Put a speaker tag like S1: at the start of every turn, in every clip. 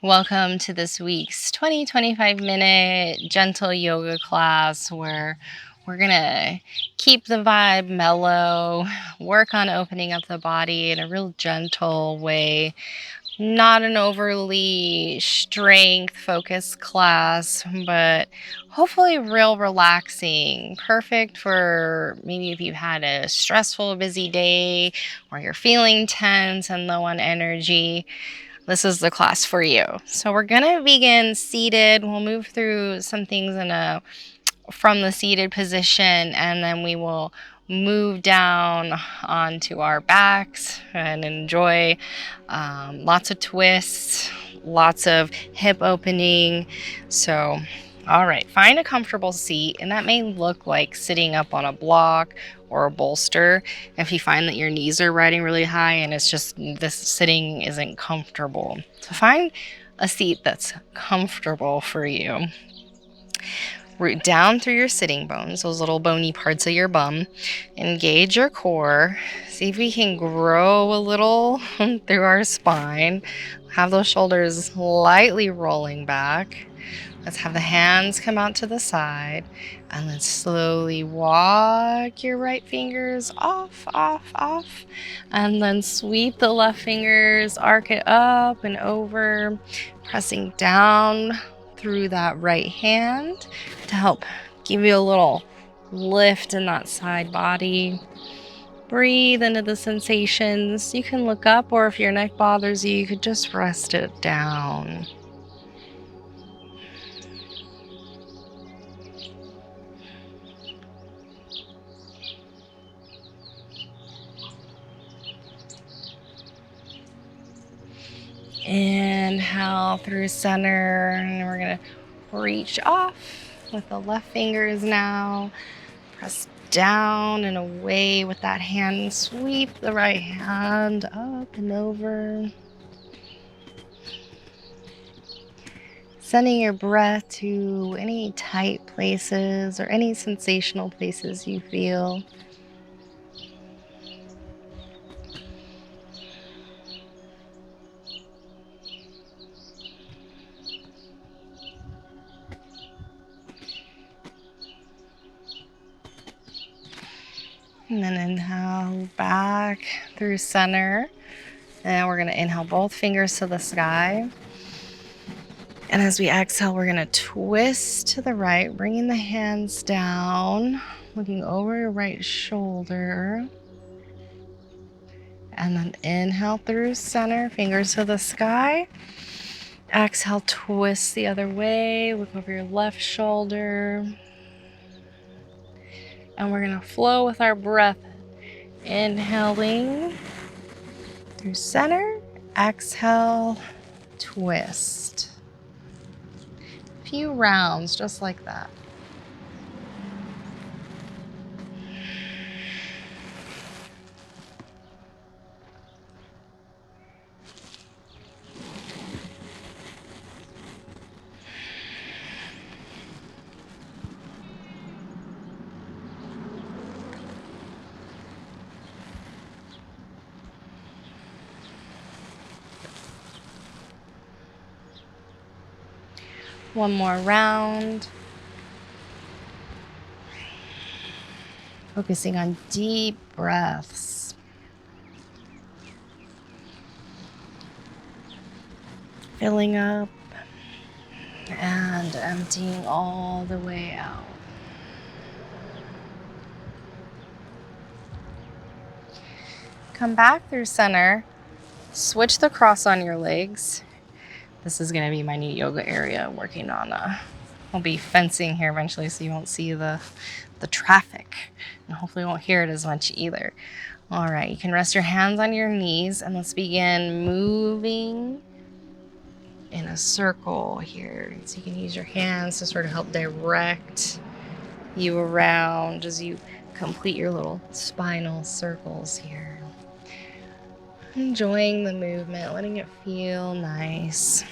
S1: Welcome to this week's 25-minute gentle yoga class where we're going to keep the vibe mellow, work on opening up the body in a real gentle way. Not an overly strength-focused class, but hopefully real relaxing. Perfect for maybe if you've had a stressful, busy day or you're feeling tense and low on energy. This is the class for you. So we're gonna begin seated. We'll move through some things from the seated position, and then we will move down onto our backs and enjoy lots of twists, lots of hip opening. So, all right, find a comfortable seat, and that may look like sitting up on a block or a bolster if you find that your knees are riding really high and it's just this sitting isn't comfortable. So find a seat that's comfortable for you. Root down through your sitting bones, those little bony parts of your bum. Engage your core. See if we can grow a little through our spine. Have those shoulders lightly rolling back. Let's have the hands come out to the side. And let's slowly walk your right fingers off. And then sweep the left fingers, arc it up and over, pressing down through that right hand to help give you a little lift in that side body. Breathe into the sensations. You can look up, or if your neck bothers you, you could just rest it down. Inhale through center, and we're going to reach off with the left fingers now. Press down and away with that hand. Sweep the right hand up and over. Sending your breath to any tight places or any sensational places you feel. And then inhale back through center. And we're going to inhale both fingers to the sky. And as we exhale, we're going to twist to the right, bringing the hands down, looking over your right shoulder. And then inhale through center, fingers to the sky. Exhale, twist the other way, look over your left shoulder. And we're going to flow with our breath. Inhaling through center, exhale, twist. A few rounds just like that. One more round. Focusing on deep breaths. Filling up and emptying all the way out. Come back through center. Switch the cross on your legs. This is going to be my new yoga area. Working on I'll be fencing here eventually so you won't see the traffic, and hopefully won't hear it as much either. All right, you can rest your hands on your knees, and let's begin moving in a circle here. So you can use your hands to sort of help direct you around as you complete your little spinal circles here. Enjoying the movement, letting it feel nice.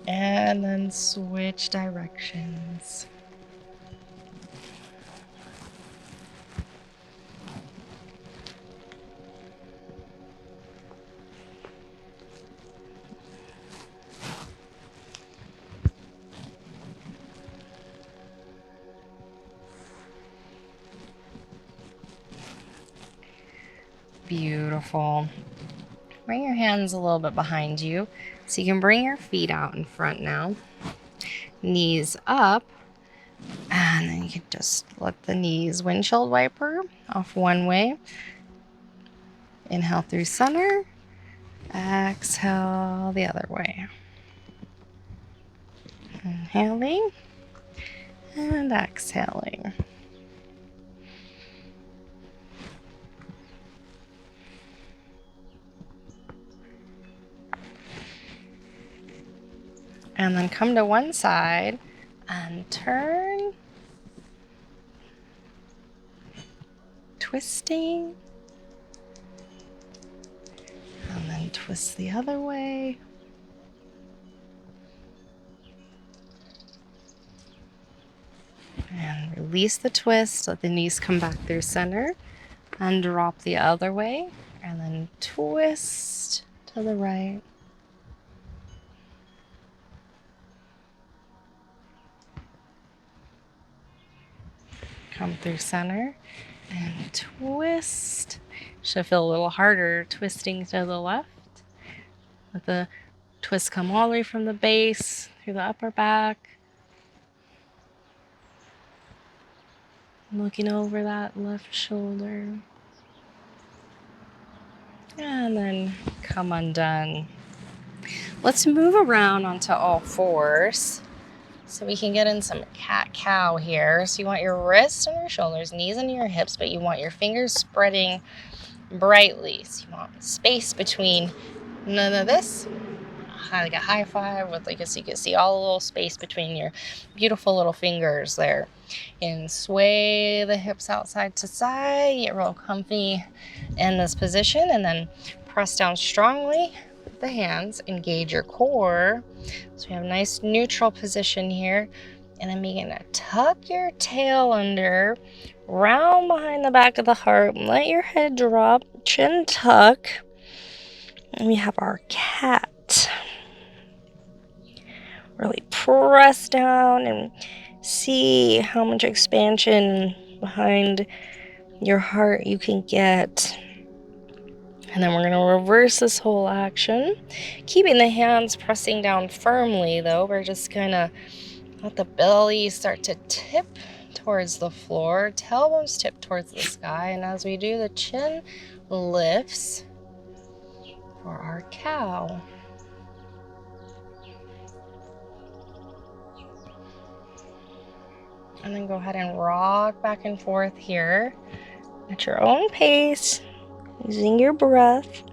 S1: And then switch directions. Beautiful. Bring your hands a little bit behind you so you can bring your feet out in front now. Knees up. And then you can just let the knees windshield wiper off one way. Inhale through center. Exhale the other way. Inhaling and exhaling. And then come to one side and turn. Twisting. And then twist the other way. And release the twist. Let the knees come back through center. And drop the other way. And then twist to the right. Come through center and twist. Should feel a little harder twisting to the left. Let the twist come all the way from the base through the upper back. Looking over that left shoulder. And then come undone. Let's move around onto all fours. So we can get in some cat-cow here. So you want your wrists and your shoulders, knees and your hips, but you want your fingers spreading brightly. So you want space between none of this. Like a high five with so you can see all the little space between your beautiful little fingers there. And sway the hips outside to side. Get real comfy in this position and then press down strongly. The hands, engage your core. So we have a nice neutral position here. And then begin to tuck your tail under, round behind the back of the heart. Let your head drop, chin tuck. And we have our cat. Really press down and see how much expansion behind your heart you can get. And then we're going to reverse this whole action. Keeping the hands pressing down firmly, though. We're just going to let the belly start to tip towards the floor. Tailbones tip towards the sky. And as we do, the chin lifts for our cow. And then go ahead and rock back and forth here at your own pace. Using your breath.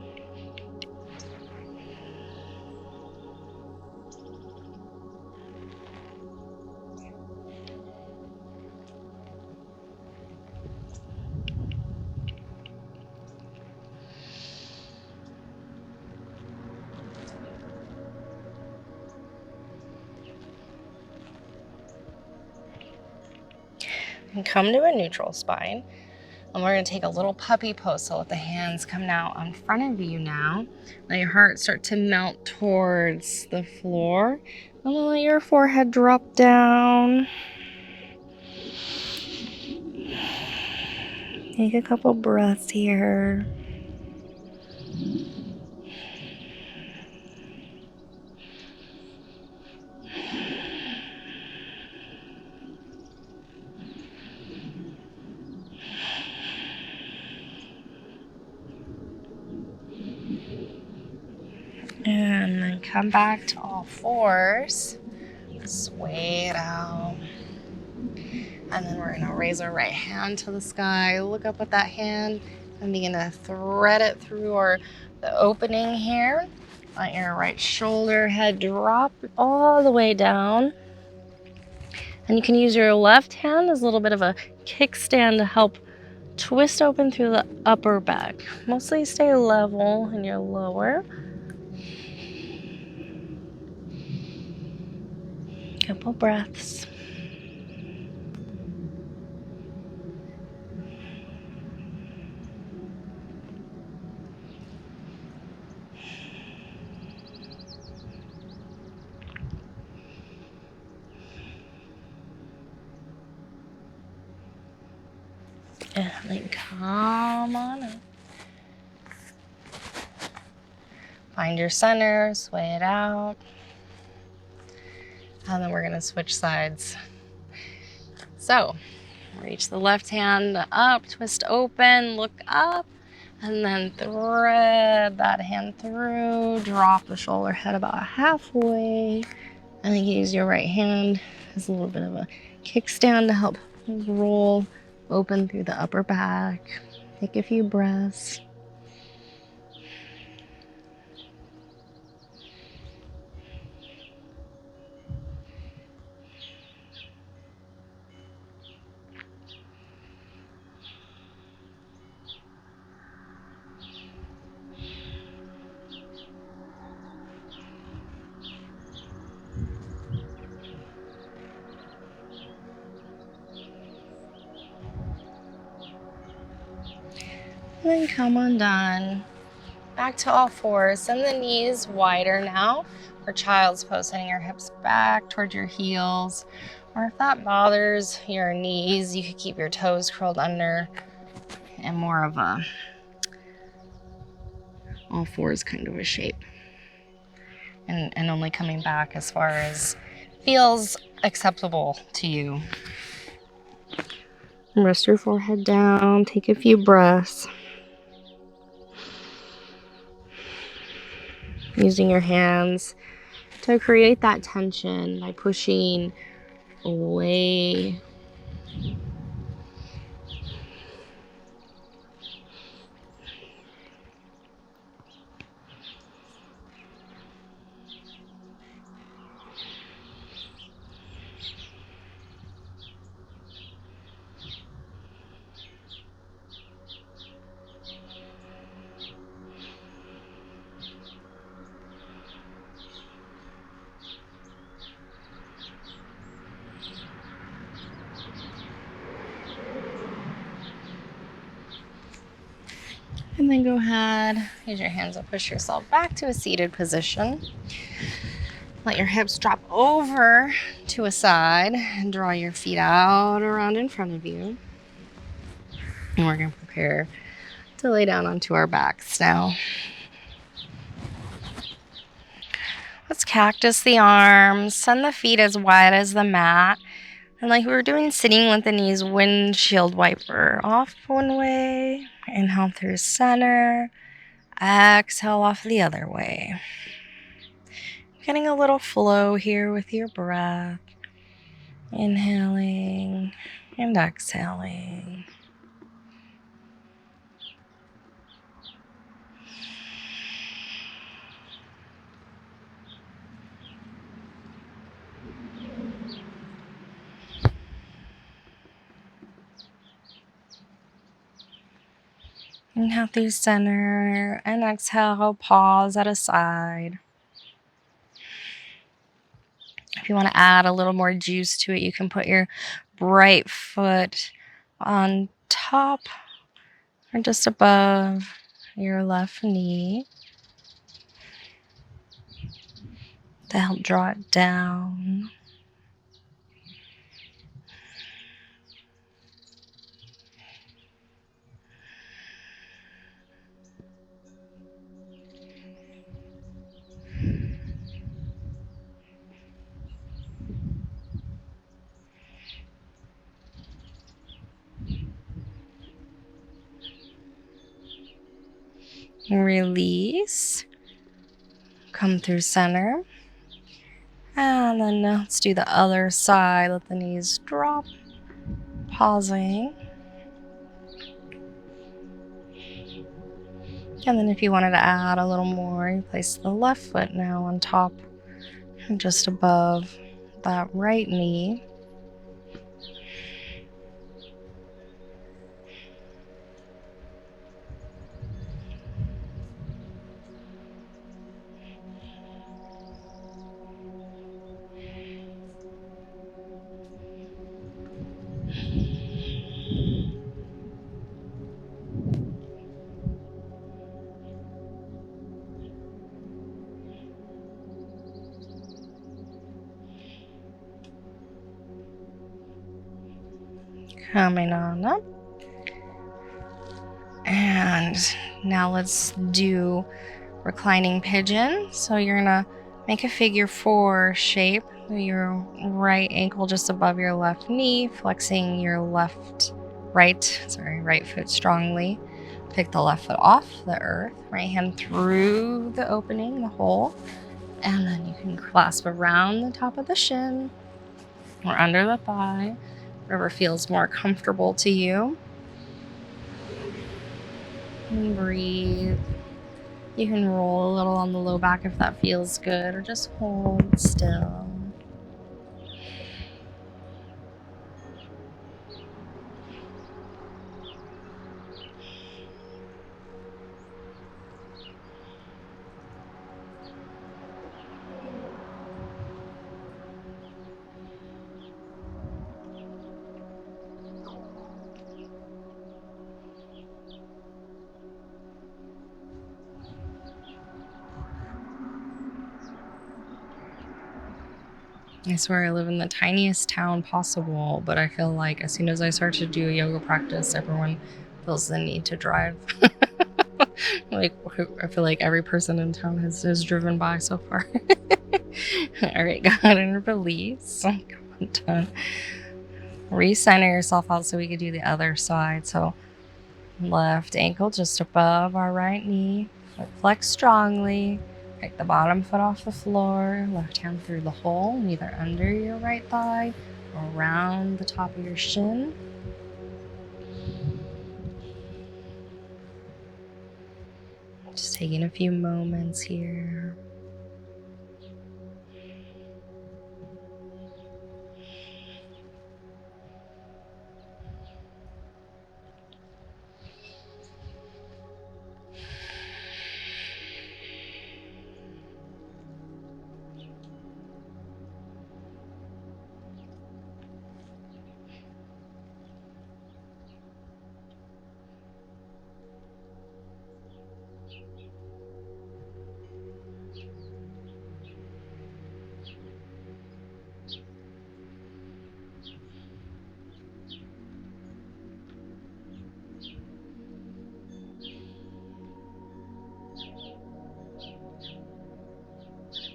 S1: And come to a neutral spine. And we're going to take a little puppy pose. So let the hands come out in front of you now. Let your heart start to melt towards the floor. And then let your forehead drop down. Take a couple breaths here. And then come back to all fours. Sway it out. And then we're going to raise our right hand to the sky. Look up with that hand and begin to thread it through the opening here. Let your right shoulder head drop all the way down. And you can use your left hand as a little bit of a kickstand to help twist open through the upper back. Mostly stay level in your lower. Couple breaths. And then come on up. Find your center, sway it out. And then we're gonna switch sides. So, reach the left hand up, twist open, look up, and then thread that hand through, drop the shoulder head about halfway, and then use your right hand as a little bit of a kickstand to help roll open through the upper back. Take a few breaths. And then come undone. Back to all fours. Send the knees wider now for child's pose, sending your hips back towards your heels. Or if that bothers your knees, you could keep your toes curled under and more of a all fours kind of a shape. And only coming back as far as feels acceptable to you. Rest your forehead down, take a few breaths. Using your hands to create that tension by pushing away. And then go ahead, use your hands to push yourself back to a seated position. Let your hips drop over to a side and draw your feet out around in front of you. And we're going to prepare to lay down onto our backs now. Let's cactus the arms, send the feet as wide as the mat. And like we were doing sitting with the knees, windshield wiper off one way. Inhale through center. Exhale off the other way. Getting a little flow here with your breath. Inhaling and exhaling. Inhale through center and exhale, pause at a side. If you want to add a little more juice to it, you can put your right foot on top or just above your left knee to help draw it down. Release. Come through center. And then let's do the other side. Let the knees drop. Pausing. And then if you wanted to add a little more, you place the left foot now on top, just above that right knee. Coming on up. And now let's do reclining pigeon. So you're gonna make a figure 4 shape. Your right ankle just above your left knee, flexing your right foot strongly. Pick the left foot off the earth, right hand through the opening, the hole, and then you can clasp around the top of the shin or under the thigh, whatever feels more comfortable to you. And breathe. You can roll a little on the low back if that feels good, or just hold still. I swear I live in the tiniest town possible, but I feel like as soon as I start to do a yoga practice, everyone feels the need to drive. Like, I feel like every person in town has driven by so far. All right, go ahead and release. Come on, done. Recenter yourself out so we could do the other side. So left ankle just above our right knee. Flex strongly. Pick the bottom foot off the floor. Left hand through the hole, either under your right thigh or around the top of your shin. Just taking a few moments here.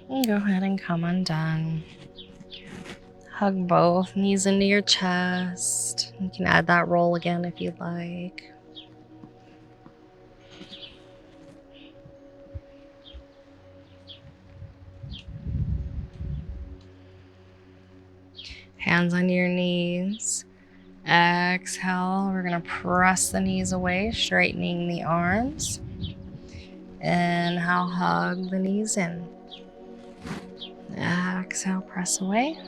S1: And go ahead and come undone. Hug both knees into your chest. You can add that roll again if you'd like. Hands under your knees. Exhale, we're gonna press the knees away, straightening the arms. Inhale, hug the knees in. Exhale, press away.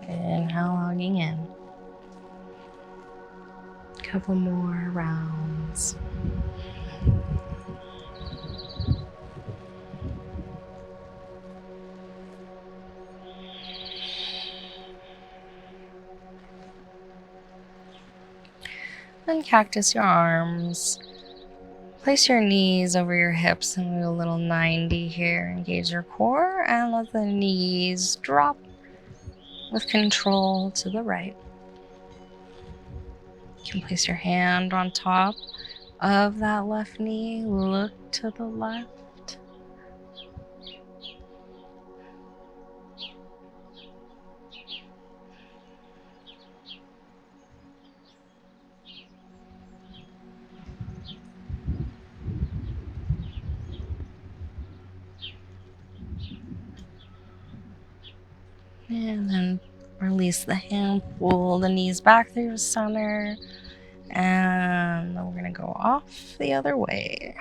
S1: Inhale, hugging in. Couple more rounds. And cactus your arms. Place your knees over your hips and do a little 90 here. Engage your core and let the knees drop with control to the right. You can place your hand on top of that left knee. Look to the left. And then release the hand, pull the knees back through the center. And then we're gonna go off the other way.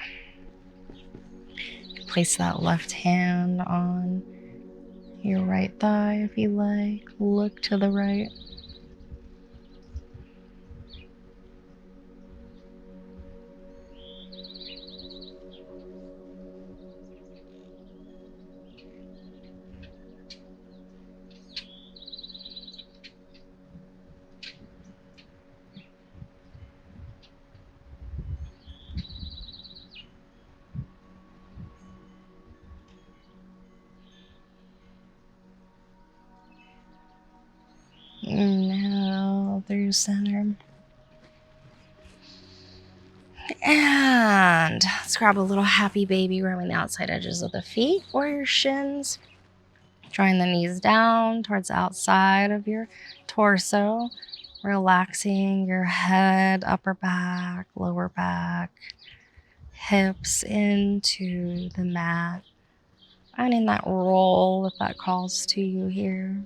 S1: Place that left hand on your right thigh if you like. Look to the right. Inhale through center. And let's grab a little happy baby, roaming the outside edges of the feet or your shins. Drawing the knees down towards the outside of your torso. Relaxing your head, upper back, lower back, hips into the mat. Finding that roll if that calls to you here.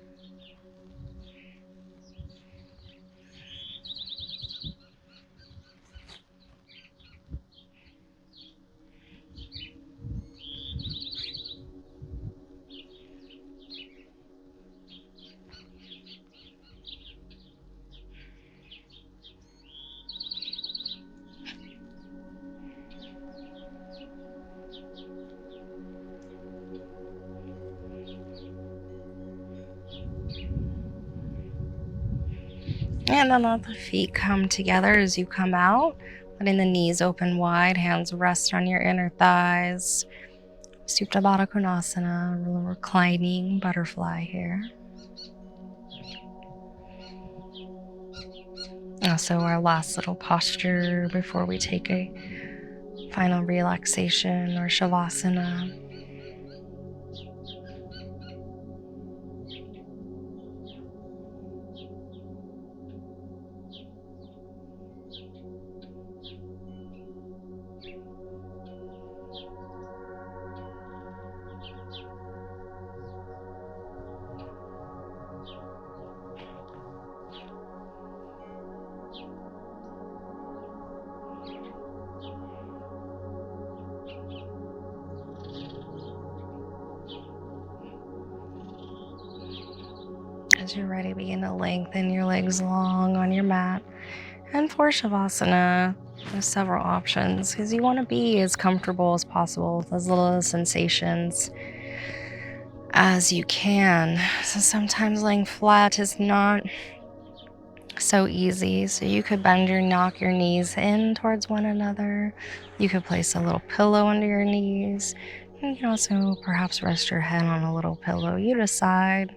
S1: And then let the feet come together as you come out, letting the knees open wide, hands rest on your inner thighs. Supta Baddha Konasana, reclining butterfly here. Also our last little posture before we take a final relaxation or Savasana. As you're ready, begin to lengthen your legs long on your mat. And for Shavasana, there's several options because you want to be as comfortable as possible with as little sensations as you can. So sometimes laying flat is not so easy. So you could knock your knees in towards one another. You could place a little pillow under your knees. You can also perhaps rest your head on a little pillow. You decide.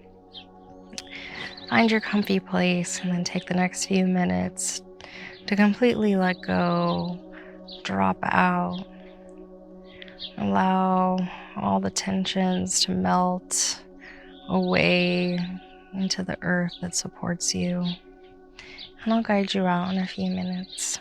S1: Find your comfy place and then take the next few minutes to completely let go, drop out, allow all the tensions to melt away into the earth that supports you. And I'll guide you out in a few minutes.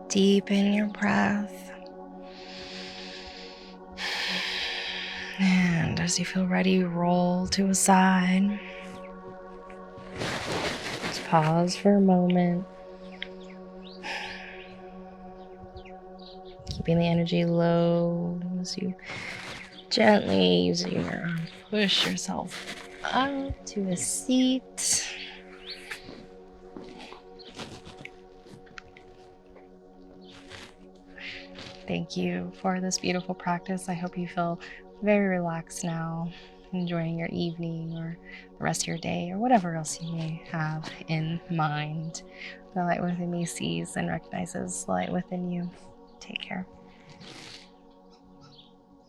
S1: Deepen your breath. And as you feel ready, roll to a side. Just pause for a moment. Keeping the energy low as you gently using your arm, push yourself up to a seat. Thank you for this beautiful practice. I hope you feel very relaxed now, enjoying your evening or the rest of your day or whatever else you may have in mind. The light within me sees and recognizes the light within you. Take care.